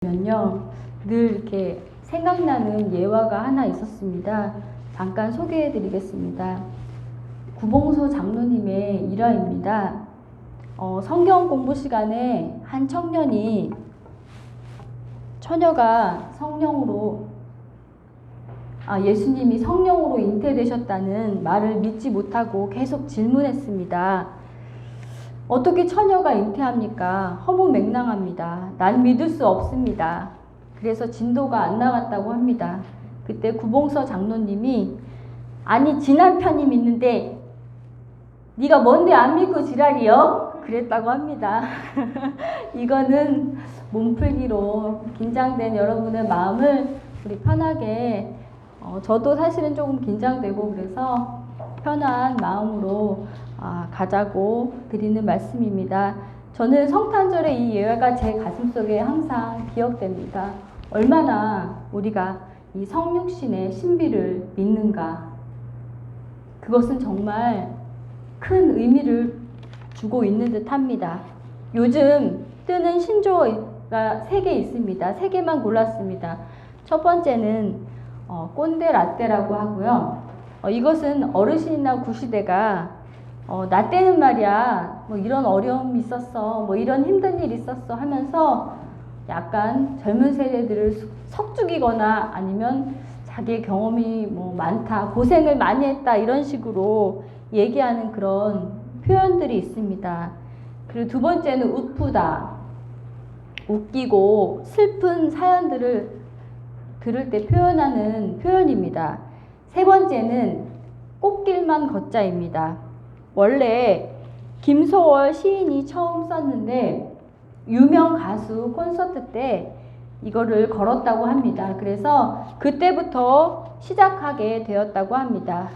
면요, 늘 이렇게 생각나는 예화가 하나 있었습니다. 잠깐 소개해 드리겠습니다. 구봉서 장로님의 일화입니다. 성경 공부 시간에 한 처녀가 예수님이 성령으로 잉태되셨다는 말을 믿지 못하고 계속 질문했습니다. 어떻게 처녀가 잉태합니까? 허무맹랑합니다. 난 믿을 수 없습니다. 그래서 진도가 안 나갔다고 합니다. 그때 구봉서 장로님이 아니 지남편이 믿는데 네가 뭔데 안 믿고 지랄이여? 그랬다고 합니다. 이거는 몸풀기로 긴장된 여러분의 마음을 우리 편하게 저도 사실은 조금 긴장되고 그래서 편한 마음으로 가자고 드리는 말씀입니다. 저는 성탄절의 이 예화가 제 가슴속에 항상 기억됩니다. 얼마나 우리가 이 성육신의 신비를 믿는가. 그것은 정말 큰 의미를 주고 있는 듯 합니다. 요즘 뜨는 신조어가 3개 있습니다. 3개만 골랐습니다. 첫 번째는 꼰대 라떼라고 하고요. 이것은 어르신이나 구시대가 나 때는 말이야 뭐 이런 어려움이 있었어, 뭐 이런 힘든 일 있었어 하면서 약간 젊은 세대들을 석죽이거나 아니면 자기의 경험이 뭐 많다, 고생을 많이 했다 이런 식으로 얘기하는 그런 표현들이 있습니다. 그리고 두 번째는 우프다, 웃기고 슬픈 사연들을 들을 때 표현하는 표현입니다. 세 번째는 꽃길만 걷자입니다. 원래 김소월 시인이 처음 썼는데 유명 가수 콘서트 때 이거를 걸었다고 합니다. 그래서 그때부터 시작하게 되었다고 합니다.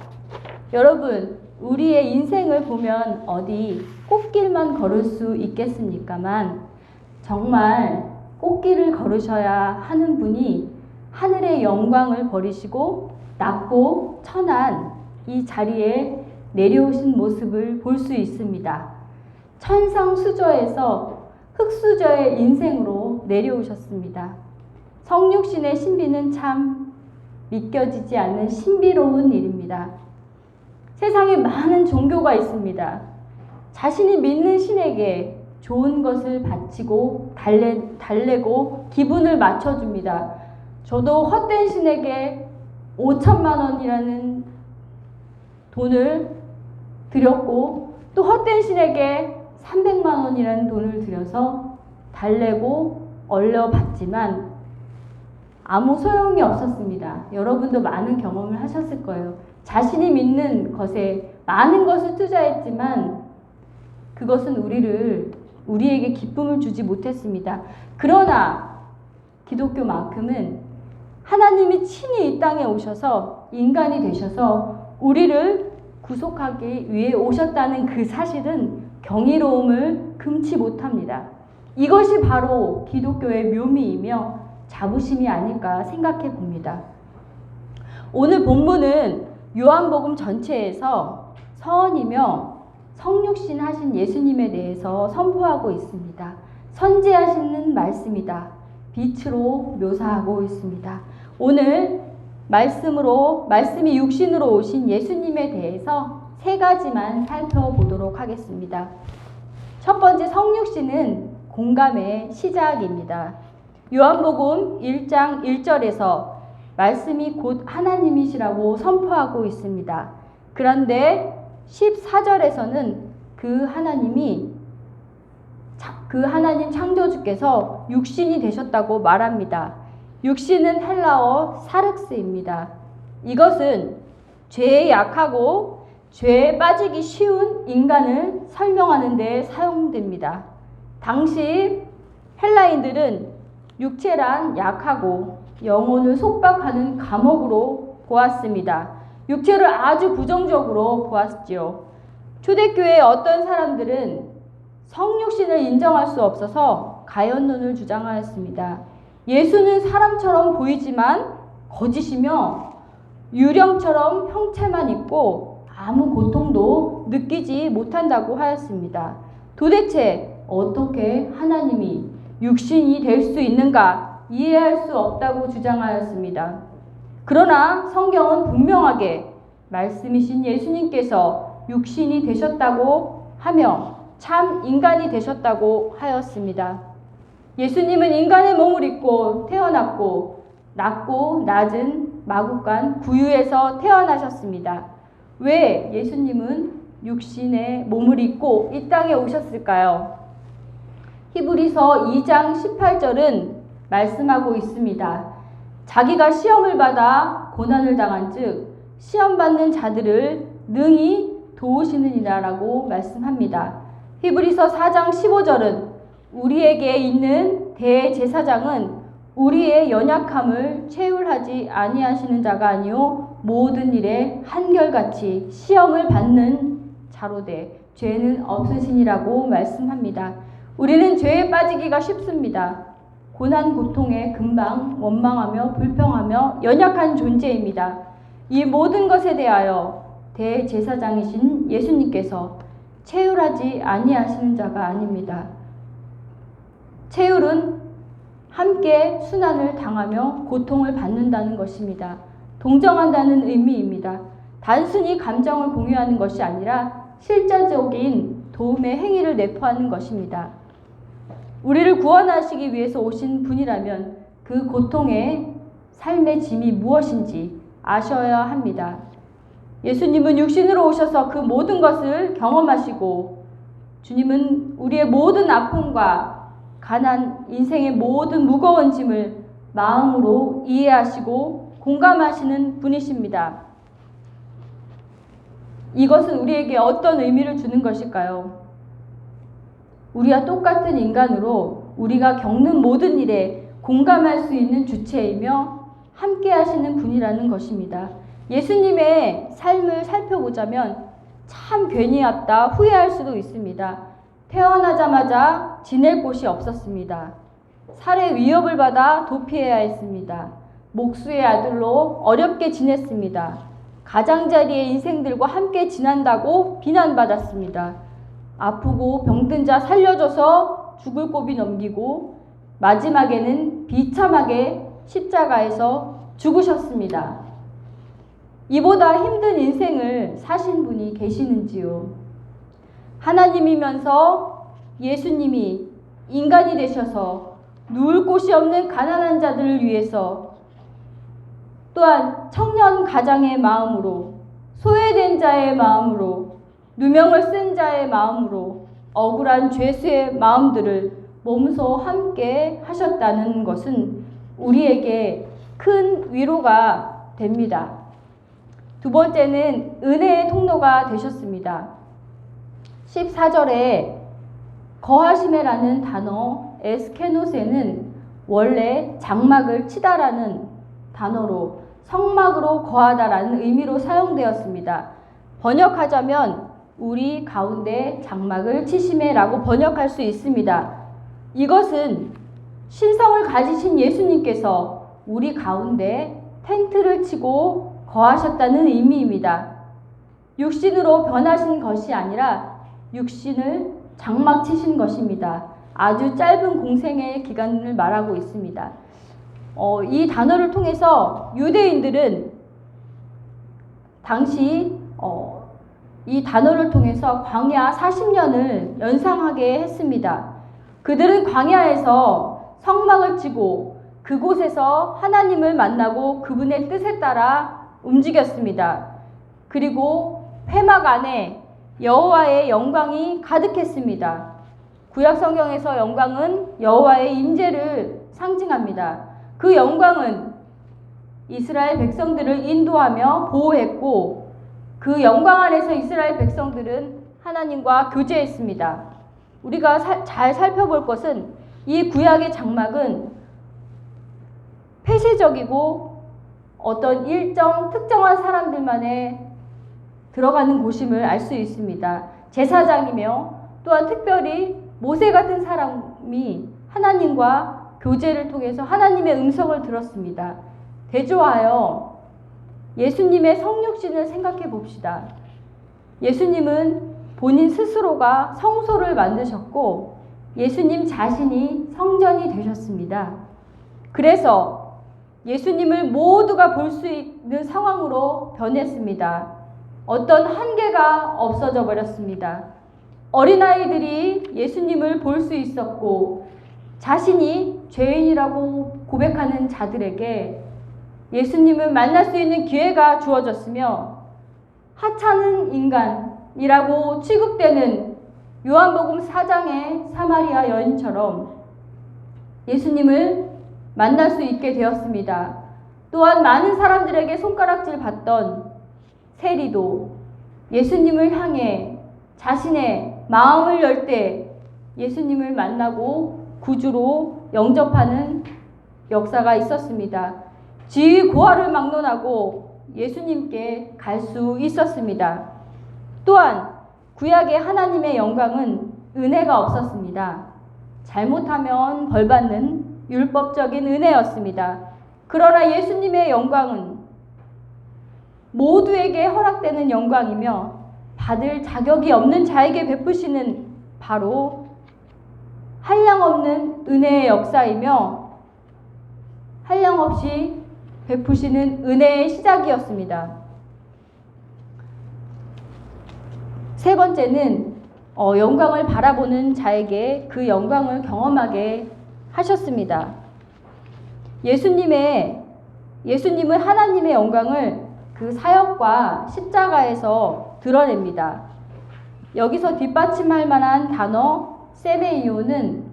여러분, 우리의 인생을 보면 어디 꽃길만 걸을 수 있겠습니까만 정말 꽃길을 걸으셔야 하는 분이 하늘의 영광을 버리시고 낮고 천한 이 자리에 내려오신 모습을 볼 수 있습니다. 천상수저에서 흙수저의 인생으로 내려오셨습니다. 성육신의 신비는 참 믿겨지지 않는 신비로운 일입니다. 세상에 많은 종교가 있습니다. 자신이 믿는 신에게 좋은 것을 바치고 달래고 기분을 맞춰줍니다. 저도 헛된 신에게 5천만 원이라는 돈을 드렸고 또 헛된 신에게 300만 원이라는 돈을 들여서 달래고 얼려봤지만 아무 소용이 없었습니다. 여러분도 많은 경험을 하셨을 거예요. 자신이 믿는 것에 많은 것을 투자했지만 그것은 우리에게 기쁨을 주지 못했습니다. 그러나 기독교만큼은 하나님이 친히 이 땅에 오셔서 인간이 되셔서 우리를 구속하기 위해 오셨다는 그 사실은 경이로움을 금치 못합니다. 이것이 바로 기독교의 묘미이며 자부심이 아닐까 생각해 봅니다. 오늘 본문은 요한복음 전체에서 서원이며 성육신 하신 예수님에 대해서 선포하고 있습니다. 선지하시는 말씀이다. 빛으로 묘사하고 있습니다. 오늘 말씀이 육신으로 오신 예수님에 대해서 3가지만 살펴보도록 하겠습니다. 첫 번째, 성육신은 공감의 시작입니다. 요한복음 1장 1절에서 말씀이 곧 하나님이시라고 선포하고 있습니다. 그런데 14절에서는 그 하나님 창조주께서 육신이 되셨다고 말합니다. 육신은 헬라어 사륵스입니다. 이것은 죄에 약하고 죄에 빠지기 쉬운 인간을 설명하는 데 사용됩니다. 당시 헬라인들은 육체란 약하고 영혼을 속박하는 감옥으로 보았습니다. 육체를 아주 부정적으로 보았지요. 초대교회의 어떤 사람들은 성육신을 인정할 수 없어서 가연론을 주장하였습니다. 예수는 사람처럼 보이지만 거짓이며 유령처럼 형체만 있고 아무 고통도 느끼지 못한다고 하였습니다. 도대체 어떻게 하나님이 육신이 될 수 있는가? 이해할 수 없다고 주장하였습니다. 그러나 성경은 분명하게 말씀이신 예수님께서 육신이 되셨다고 하며 참 인간이 되셨다고 하였습니다. 예수님은 인간의 몸을 입고 태어났고 낮고 낮은 마국간 구유에서 태어나셨습니다. 왜 예수님은 육신의 몸을 입고 이 땅에 오셨을까요? 히브리서 2장 18절은 말씀하고 있습니다. 자기가 시험을 받아 고난을 당한 즉 시험받는 자들을 능히 도우시느니라라고 말씀합니다. 히브리서 4장 15절은 우리에게 있는 대제사장은 우리의 연약함을 체휼하지 아니하시는 자가 아니요 모든 일에 한결같이 시험을 받는 자로되 죄는 없으시니라고 말씀합니다. 우리는 죄에 빠지기가 쉽습니다. 고난 고통에 금방 원망하며 불평하며 연약한 존재입니다. 이 모든 것에 대하여 대제사장이신 예수님께서 체휼하지 아니하시는 자가 아닙니다. 체휼은 함께 순환을 당하며 고통을 받는다는 것입니다. 동정한다는 의미입니다. 단순히 감정을 공유하는 것이 아니라 실제적인 도움의 행위를 내포하는 것입니다. 우리를 구원하시기 위해서 오신 분이라면 그 고통의 삶의 짐이 무엇인지 아셔야 합니다. 예수님은 육신으로 오셔서 그 모든 것을 경험하시고 주님은 우리의 모든 아픔과 가난, 인생의 모든 무거운 짐을 마음으로 이해하시고 공감하시는 분이십니다. 이것은 우리에게 어떤 의미를 주는 것일까요? 우리와 똑같은 인간으로 우리가 겪는 모든 일에 공감할 수 있는 주체이며 함께 하시는 분이라는 것입니다. 예수님의 삶을 살펴보자면 참 괜히 왔다 후회할 수도 있습니다. 태어나자마자 지낼 곳이 없었습니다. 살해 위협을 받아 도피해야 했습니다. 목수의 아들로 어렵게 지냈습니다. 가장자리의 인생들과 함께 지낸다고 비난받았습니다. 아프고 병든 자 살려줘서 죽을 고비 넘기고 마지막에는 비참하게 십자가에서 죽으셨습니다. 이보다 힘든 인생을 사신 분이 계시는지요? 하나님이면서 예수님이 인간이 되셔서 누울 곳이 없는 가난한 자들을 위해서 또한 청년 가장의 마음으로 소외된 자의 마음으로 누명을 쓴 자의 마음으로 억울한 죄수의 마음들을 몸소 함께 하셨다는 것은 우리에게 큰 위로가 됩니다. 두 번째는 은혜의 통로가 되셨습니다. 14절에 거하시메라는 단어 에스케노세는 원래 장막을 치다라는 단어로 성막으로 거하다라는 의미로 사용되었습니다. 번역하자면 우리 가운데 장막을 치시메라고 번역할 수 있습니다. 이것은 신성을 가지신 예수님께서 우리 가운데 텐트를 치고 거하셨다는 의미입니다. 육신으로 변하신 것이 아니라 육신을 장막 치신 것입니다. 아주 짧은 공생의 기간을 말하고 있습니다. 이 단어를 통해서 유대인들은 당시 이 단어를 통해서 광야 40년을 연상하게 했습니다. 그들은 광야에서 성막을 치고 그곳에서 하나님을 만나고 그분의 뜻에 따라 움직였습니다. 그리고 회막 안에 여호와의 영광이 가득했습니다. 구약 성경에서 영광은 여호와의 임재를 상징합니다. 그 영광은 이스라엘 백성들을 인도하며 보호했고 그 영광 안에서 이스라엘 백성들은 하나님과 교제했습니다. 우리가 잘 살펴볼 것은 이 구약의 장막은 폐쇄적이고 어떤 일정 특정한 사람들만의 들어가는 곳임을 알 수 있습니다. 제사장이며 또한 특별히 모세 같은 사람이 하나님과 교제를 통해서 하나님의 음성을 들었습니다. 대조하여 예수님의 성육신을 생각해 봅시다. 예수님은 본인 스스로가 성소를 만드셨고 예수님 자신이 성전이 되셨습니다. 그래서 예수님을 모두가 볼 수 있는 상황으로 변했습니다. 어떤 한계가 없어져 버렸습니다. 어린아이들이 예수님을 볼 수 있었고 자신이 죄인이라고 고백하는 자들에게 예수님을 만날 수 있는 기회가 주어졌으며 하찮은 인간이라고 취급되는 요한복음 4장의 사마리아 여인처럼 예수님을 만날 수 있게 되었습니다. 또한 많은 사람들에게 손가락질 받던 세리도 예수님을 향해 자신의 마음을 열 때 예수님을 만나고 구주로 영접하는 역사가 있었습니다. 지위 고하를 막론하고 예수님께 갈 수 있었습니다. 또한 구약의 하나님의 영광은 은혜가 없었습니다. 잘못하면 벌받는 율법적인 은혜였습니다. 그러나 예수님의 영광은 모두에게 허락되는 영광이며 받을 자격이 없는 자에게 베푸시는 바로 한량없는 은혜의 역사이며 한량없이 베푸시는 은혜의 시작이었습니다. 세 번째는 영광을 바라보는 자에게 그 영광을 경험하게 하셨습니다. 예수님은 하나님의 영광을 그 사역과 십자가에서 드러냅니다. 여기서 뒷받침할 만한 단어 세메이오는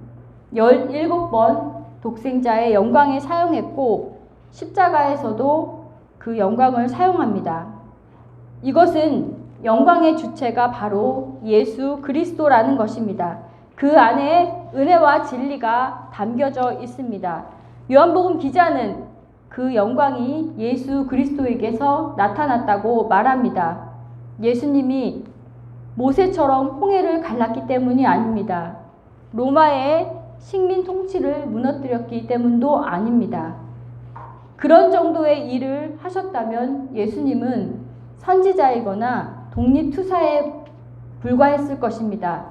17번 독생자의 영광에 사용했고 십자가에서도 그 영광을 사용합니다. 이것은 영광의 주체가 바로 예수 그리스도라는 것입니다. 그 안에 은혜와 진리가 담겨져 있습니다. 요한복음 기자는 그 영광이 예수 그리스도에게서 나타났다고 말합니다. 예수님이 모세처럼 홍해를 갈랐기 때문이 아닙니다. 로마의 식민 통치를 무너뜨렸기 때문도 아닙니다. 그런 정도의 일을 하셨다면 예수님은 선지자이거나 독립투사에 불과했을 것입니다.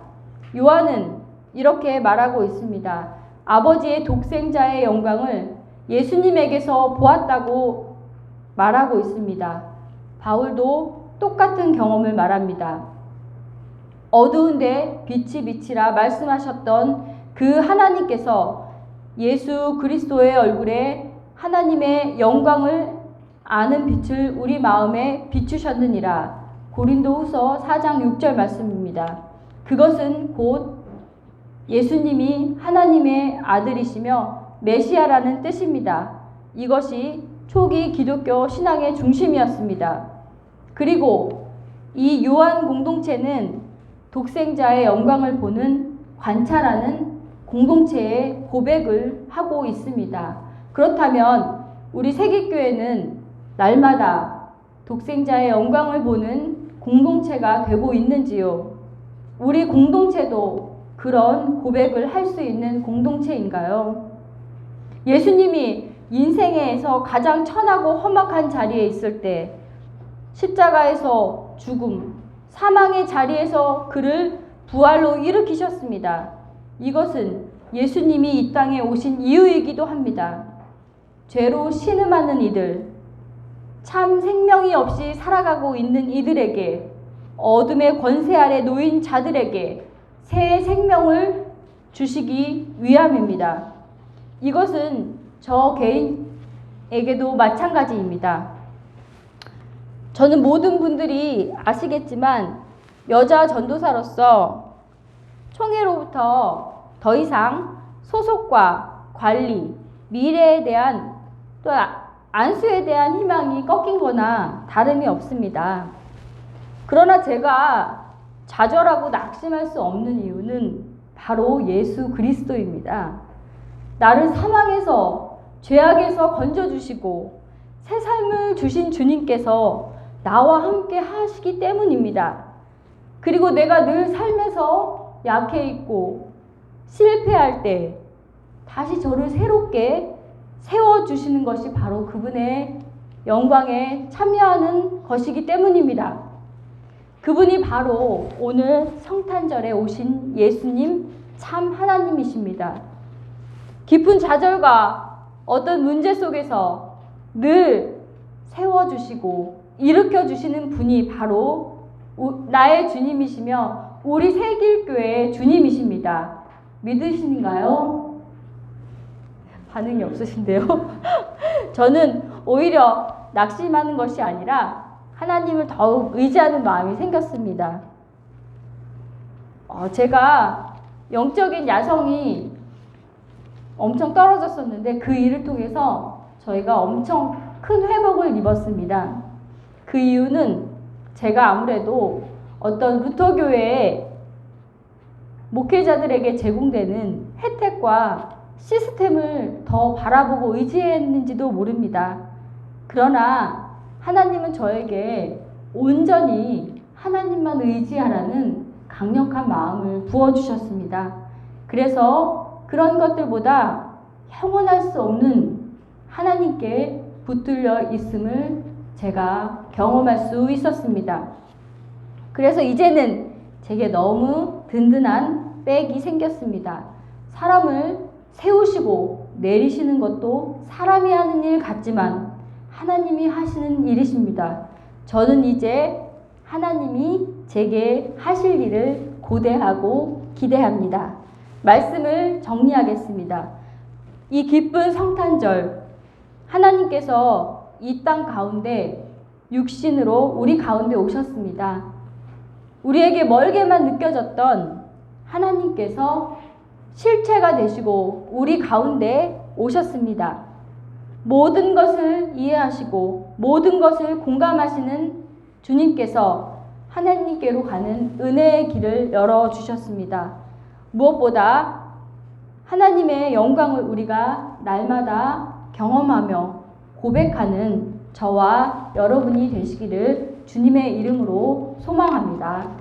요한은 이렇게 말하고 있습니다. 아버지의 독생자의 영광을 예수님에게서 보았다고 말하고 있습니다. 바울도 똑같은 경험을 말합니다. 어두운데 빛이 비치라 말씀하셨던 그 하나님께서 예수 그리스도의 얼굴에 하나님의 영광을 아는 빛을 우리 마음에 비추셨느니라. 고린도후서 4장 6절 말씀입니다. 그것은 곧 예수님이 하나님의 아들이시며 메시아라는 뜻입니다. 이것이 초기 기독교 신앙의 중심이었습니다. 그리고 이 요한 공동체는 독생자의 영광을 보는 관찰하는 공동체의 고백을 하고 있습니다. 그렇다면 우리 세기교회는 날마다 독생자의 영광을 보는 공동체가 되고 있는지요? 우리 공동체도 그런 고백을 할 수 있는 공동체인가요? 예수님이 인생에서 가장 천하고 험악한 자리에 있을 때 십자가에서 죽음, 사망의 자리에서 그를 부활로 일으키셨습니다. 이것은 예수님이 이 땅에 오신 이유이기도 합니다. 죄로 신음하는 이들, 참 생명이 없이 살아가고 있는 이들에게, 어둠의 권세 아래 놓인 자들에게 새 생명을 주시기 위함입니다. 이것은 저 개인에게도 마찬가지입니다. 저는 모든 분들이 아시겠지만 여자 전도사로서 총회로부터 더 이상 소속과 관리, 미래에 대한 또 안수에 대한 희망이 꺾인 거나 다름이 없습니다. 그러나 제가 좌절하고 낙심할 수 없는 이유는 바로 예수 그리스도입니다. 나를 사망에서 죄악에서 건져주시고 새 삶을 주신 주님께서 나와 함께 하시기 때문입니다. 그리고 내가 늘 삶에서 약해 있고 실패할 때 다시 저를 새롭게 세워주시는 것이 바로 그분의 영광에 참여하는 것이기 때문입니다. 그분이 바로 오늘 성탄절에 오신 예수님 참 하나님이십니다. 깊은 좌절과 어떤 문제 속에서 늘 세워주시고 일으켜주시는 분이 바로 나의 주님이시며 우리 새길교회의 주님이십니다. 믿으시는가요? 반응이 없으신데요. 저는 오히려 낙심하는 것이 아니라 하나님을 더욱 의지하는 마음이 생겼습니다. 제가 영적인 야성이 엄청 떨어졌었는데 그 일을 통해서 저희가 엄청 큰 회복을 입었습니다. 그 이유는 제가 아무래도 어떤 루터교회의 목회자들에게 제공되는 혜택과 시스템을 더 바라보고 의지했는지도 모릅니다. 그러나 하나님은 저에게 온전히 하나님만 의지하라는 강력한 마음을 부어주셨습니다. 그래서 그런 것들보다 형언할 수 없는 하나님께 붙들려 있음을 제가 경험할 수 있었습니다. 그래서 이제는 제게 너무 든든한 백이 생겼습니다. 사람을 세우시고 내리시는 것도 사람이 하는 일 같지만 하나님이 하시는 일이십니다. 저는 이제 하나님이 제게 하실 일을 고대하고 기대합니다. 말씀을 정리하겠습니다. 이 기쁜 성탄절, 하나님께서 이 땅 가운데 육신으로 우리 가운데 오셨습니다. 우리에게 멀게만 느껴졌던 하나님께서 실체가 되시고 우리 가운데 오셨습니다. 모든 것을 이해하시고 모든 것을 공감하시는 주님께서 하나님께로 가는 은혜의 길을 열어주셨습니다. 무엇보다 하나님의 영광을 우리가 날마다 경험하며 고백하는 저와 여러분이 되시기를 주님의 이름으로 소망합니다.